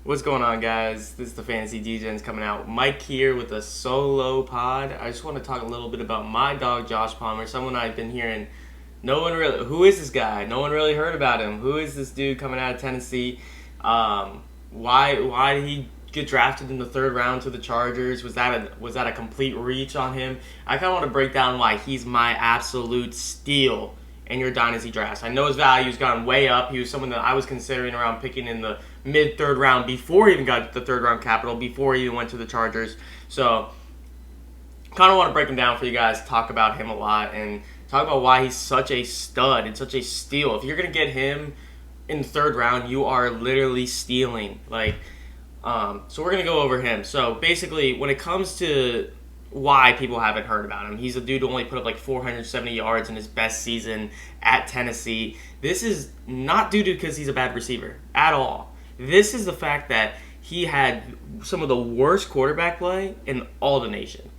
What's going on, guys? This is the Fantasy DJs coming out. Mike here with a solo pod. I just want to talk a little bit about my dog, Josh Palmer, someone I've been hearing. Who is this guy? No one really heard about him. Who is this dude coming out of Tennessee? Why did he get drafted in the third round to the Chargers? Was that a complete reach on him? I kind of want to break down why he's my absolute steal in your Dynasty drafts. I know his value's gone way up. He was someone that I was considering around picking in the mid-third round before he even got the third-round capital, before he even went to the Chargers. So, kind of want to break him down for you guys, talk about him a lot, and talk about why he's such a stud and such a steal. If you're going to get him in the third round, you are literally stealing. So we're going to go over him. So, basically, when it comes to why people haven't heard about him, he's a dude who only put up like 470 yards in his best season at Tennessee. This is not due to because he's a bad receiver at all. This is the fact that he had some of the worst quarterback play in all the nation.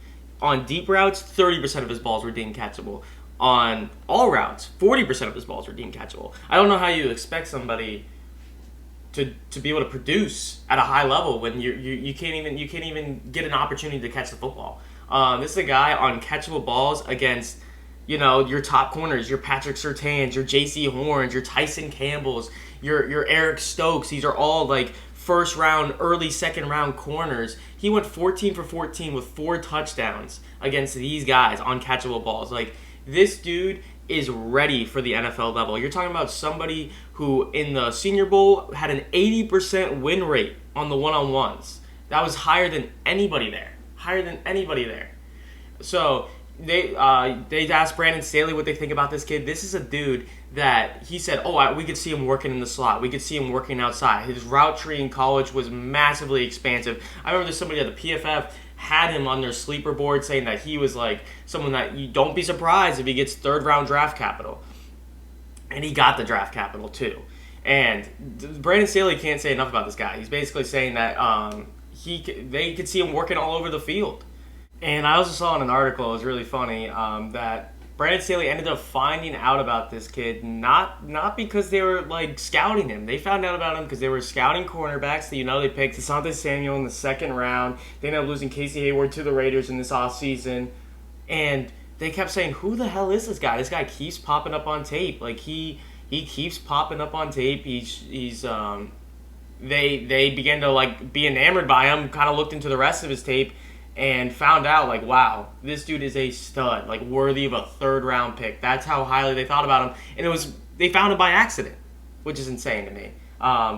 On deep routes, 30% of his balls were deemed catchable. On all routes, 40% of his balls were deemed catchable. I don't know how you expect somebody to be able to produce at a high level when you can't even get an opportunity to catch the football. This is a guy on catchable balls against, your top corners, your Patrick Surtains, your J.C. Horns, your Tyson Campbells, your Eric Stokes. These are all like first round, early second round corners. He went 14 for 14 with 4 touchdowns against these guys on catchable balls. Like, this dude is ready for the NFL level. You're talking about somebody who in the Senior Bowl had an 80% win rate on the one-on-ones. That was higher than anybody there. So they asked Brandon Staley what they think about this kid. This is a dude that he said, we could see him working in the slot. We could see him working outside. His route tree in college was massively expansive. I remember there's somebody at the PFF had him on their sleeper board saying that he was like someone that you don't be surprised if he gets third round draft capital. And he got the draft capital too. And Brandon Staley can't say enough about this guy. He's basically saying that they could see him working all over the field. And I also saw in an article, it was really funny, that Brandon Staley ended up finding out about this kid not because they were like scouting him. They found out about him because they were scouting cornerbacks. They picked Asante Samuel in the second round. They ended up losing Casey Hayward to the Raiders in this offseason. And they kept saying, who the hell is this guy? This guy keeps popping up on tape. Like, he keeps popping up on tape. They began to like be enamored by him, kind of looked into the rest of his tape, and found out, like, wow, this dude is a stud, like, worthy of a third-round pick. That's how highly they thought about him. And they found him by accident, which is insane to me.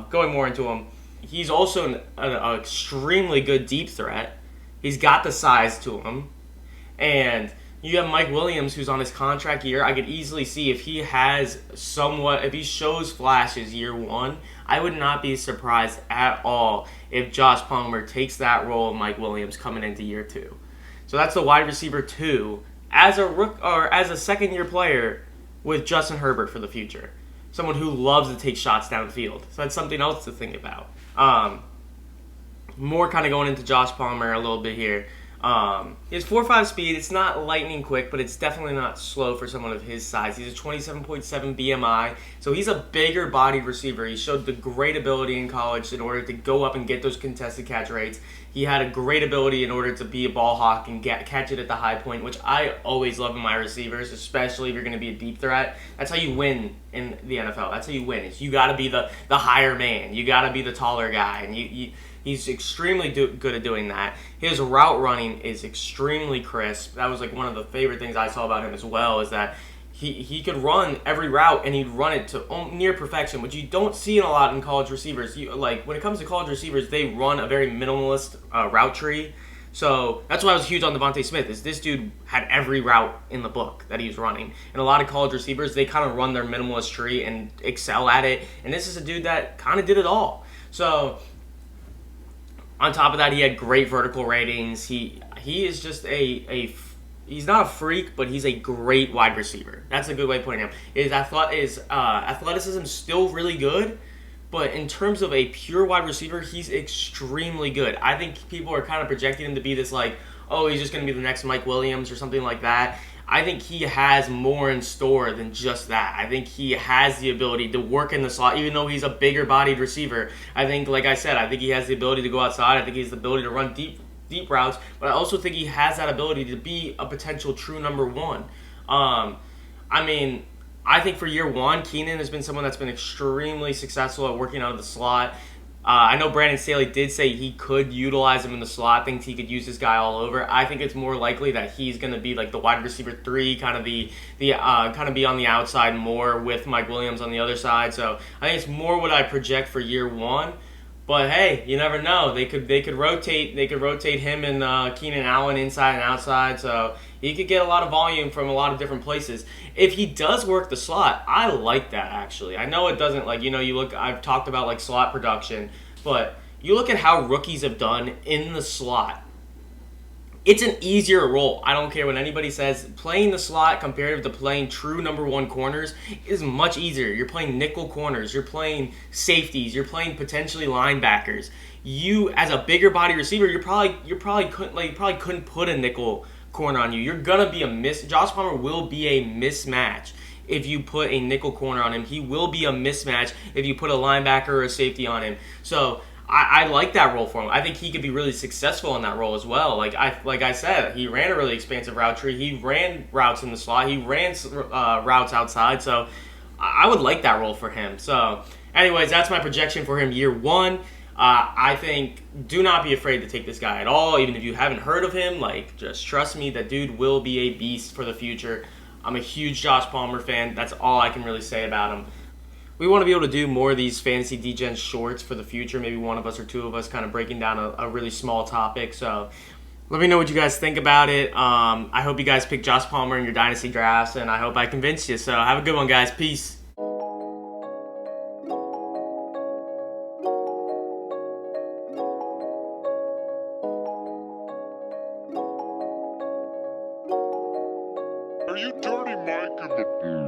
Going more into him, he's also an extremely good deep threat. He's got the size to him. And you have Mike Williams, who's on his contract year. I could easily see if he shows flashes year one, I would not be surprised at all if Josh Palmer takes that role of Mike Williams coming into year 2. So that's the wide receiver 2 as a second-year player with Justin Herbert for the future. Someone who loves to take shots downfield. So that's something else to think about. More kind of going into Josh Palmer a little bit here. His 4.5 speed, it's not lightning quick, but it's definitely not slow for someone of his size. He's a 27.7 BMI, so he's a bigger bodied receiver. He showed the great ability in college in order to go up and get those contested catch rates. He had a great ability in order to be a ball hawk and catch it at the high point, which I always love in my receivers, especially if you're going to be a deep threat. That's how you win in the NFL. That's how you win. You got to be the higher man. You got to be the taller guy, and he's extremely good at doing that. His route running is extremely crisp. That was like one of the favorite things I saw about him as well, is that he could run every route and he'd run it to near perfection, which you don't see a lot in college receivers. When it comes to college receivers, they run a very minimalist route tree. So that's why I was huge on Devontae Smith, is this dude had every route in the book that he was running. And a lot of college receivers, they kind of run their minimalist tree and excel at it. And this is a dude that kind of did it all. So on top of that, he had great vertical ratings. He is just he's not a freak, but he's a great wide receiver. That's a good way of putting him. His athleticism is still really good, but in terms of a pure wide receiver, he's extremely good. I think people are kind of projecting him to be this like, he's just going to be the next Mike Williams or something like that. I think he has more in store than just that. I think he has the ability to work in the slot, even though he's a bigger bodied receiver. I think, like I said, I think he has the ability to go outside. I think he has the ability to run deep routes, but I also think he has that ability to be a potential true number one. I mean, I think for year one, Keenan has been someone that's been extremely successful at working out of the slot. I know Brandon Staley did say he could utilize him in the slot, thinks he could use this guy all over. I think it's more likely that he's going to be like the wide receiver 3, kind of kind of be on the outside more with Mike Williams on the other side. So I think it's more what I project for year one. But hey, you never know. They could rotate him and Keenan Allen inside and outside. So he could get a lot of volume from a lot of different places. If he does work the slot, I like that actually. I know it doesn't you look. I've talked about like slot production, but you look at how rookies have done in the slot. It's an easier role. I don't care what anybody says. Playing the slot compared to playing true number one corners is much easier. You're playing nickel corners. You're playing safeties. You're playing potentially linebackers. You, as a bigger body receiver, you probably couldn't put a nickel corner on you. You're gonna be Josh Palmer will be a mismatch if you put a nickel corner on him. He will be a mismatch if you put a linebacker or a safety on him. So I like that role for him. I think he could be really successful in that role as well. Like I said, he ran a really expansive route tree. He ran routes in the slot. He ran routes outside. So I would like that role for him. So anyways, that's my projection for him year one. I think do not be afraid to take this guy at all. Even if you haven't heard of him, just trust me, that dude will be a beast for the future. I'm a huge Josh Palmer fan. That's all I can really say about him. We want to be able to do more of these fantasy DGen shorts for the future. Maybe one of us or two of us kind of breaking down a really small topic. So let me know what you guys think about it. I hope you guys pick Josh Palmer in your Dynasty drafts, and I hope I convinced you. So have a good one, guys. Peace. Are you Dirty Mike in the booth?